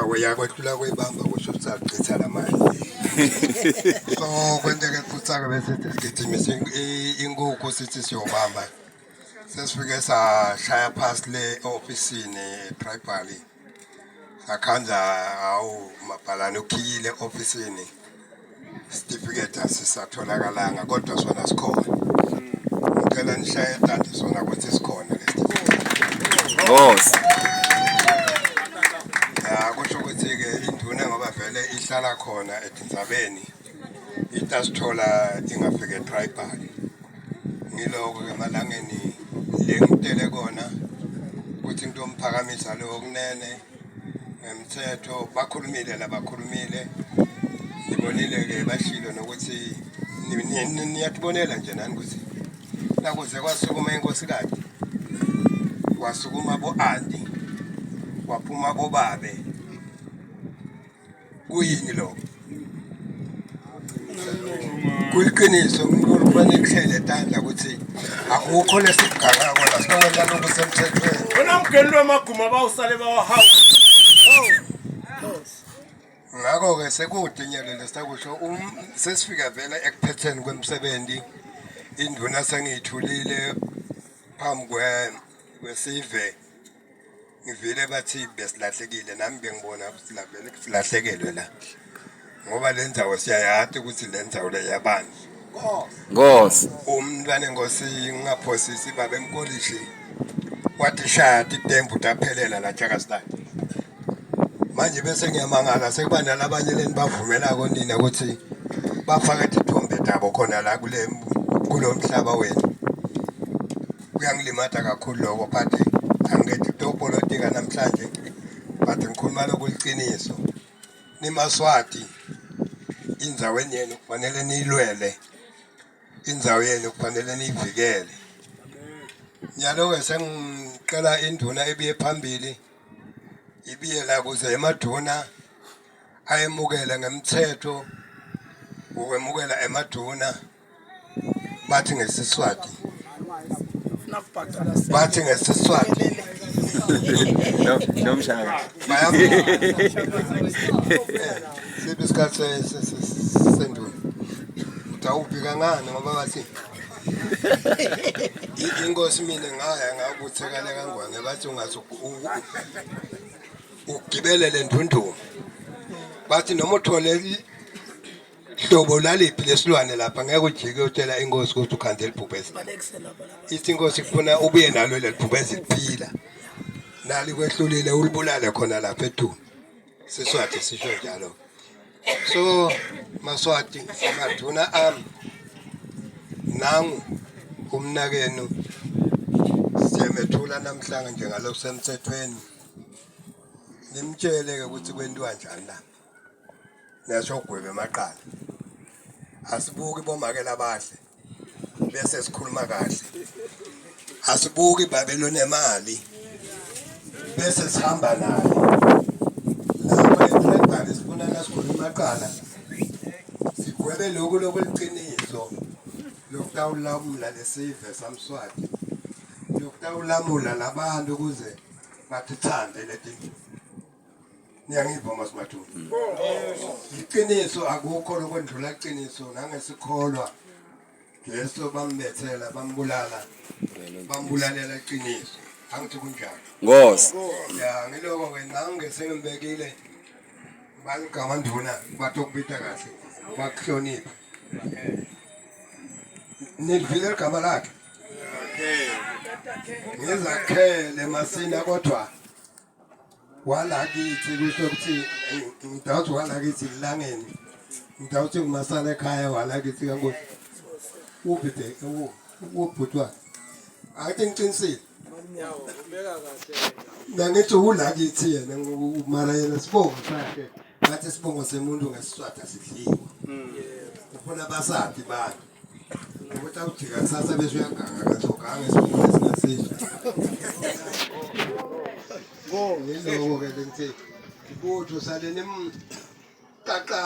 uyakwehlula kwebamba kusho ukuthi aqitha la manje. So kwenteke futhi-ke bese sigijimisa inkukhu sithi siyobamba. Sesifike sashaya phansi le ofisini tribal. Sakhanza awu mabhalane ukhiyile ofisini. Certificate asisatholakala kodwa sona sikhona. Ngicela nishaye tante sona ukuthi sikhona le certificate. Boss. Kusho ukuthi-ke induna ngoba vele ihlala khona eDinzabeni itasithola ingafike tribal. Ngiloko-ke emalangeni le ngitele kona ukuthi into omphakamisa lo kunene ngemthetho bakhulumile labakhulumile ngibonile-ke bashilo nokuthi niyatibonela nje nani ukuthi nakuze kwasukuma inkosikazi kwasukuma bo-anti waphuma bobabe kuyini lokho kuyiqiniso Mkhulu kufanele kuhlele tandla ukuthi akukho lesigangako la sinokwenza lokhu semthethweni wena mgeni wemaguma bawusale bawahawu ngakho-ke sekudinyelo lesisakusho sesifika vele ekuphetheni kwemisebenzi induna sengiyithulile phambi kwesive ngivile bathi besilahlekile nami bengibona ukuthi la vele silahlekelwe la ngoba le ndzawo siyayati ukuthi le ndzawo le yabani Ngosi. umntwana engosi ngingaphosisi babe emkolishi wathi shaya itembu taphelela la Jakastad manje bese ngiyamangala sekuba nalabanye leni bavumelako nina ukuthi bafake izithombe zabo khona la kulo mhlaba wenu kuyangilimata kakhulu lokho but angithi topolitika namhlanje but ngikhuluma lokuliqiniso nimaswati indzaweni yenu kufanele niyilwele indzawo yenu kufanele niyivikele nyalo-ke sengicela induna ebiye phambili ibiye la kuze emaduna ayemukele ngemthetho ukwemukela emaduna bathi ngesiswati Nomshaka. Sibe isikhathi senduna utawubhika ngani ngoba bathi inkosi mina ngaya ngakuthekala kangwane bathi ungathi ugibele le ndunduma bathi noma uthole hlobo laliphi lesilwane lapha ngeke ujike utshela inkosi ukuthi ukhandela ibhubesi ithi inkosi kufuna ubuye nalo leli bhubesi liphila nali kwehlulile ulibulale khona lapha eDuma siswati sisho njalo so maswati amaduna ami nangu umnakenu siyemethula namhlanje njengalokho semthethweni nimtshele-ke ukuthi kwentiwa njani la nasho gwebe emaqala asibuki bomakela bahle bese sikhuluma kahle asibuki babelo nemali bese sihamba naye lapho etribal sifuna nasikhuluma amaqala sigwebe lokhu lokuliqiniso lokutawulamula lesive samswati lokutawulamula labantu ukuze bathithande leti niyangiva masimathuni iqiniso akukho lokwendlula iqiniso nangesikholwa Jesu bambethela bambulalela iqiniso angithi kunjalo Ngosi. ya ngiloko ke nangesengibekile baligama nduna batokubita kahle bakuhlonipha nilivile igama lakhe ngizakhele masina kodwa walakithi kusho ukuthi ngidawuthi walakithi ilangeni ngidawuthi kumasana ekhaya walakithi kangosi ubhede ubhutwa athi ngiqinisile nangithi ulakithi yena mara yena sibongo sakhe bathi sibongo semuntu ngesiswati asidliwa ufuna basathi bantu ukuthi awujika kusasa bese uyaganga kathokanga esibongo esingasisho ngiloko-ke lengithi ibutho sale nimqaqa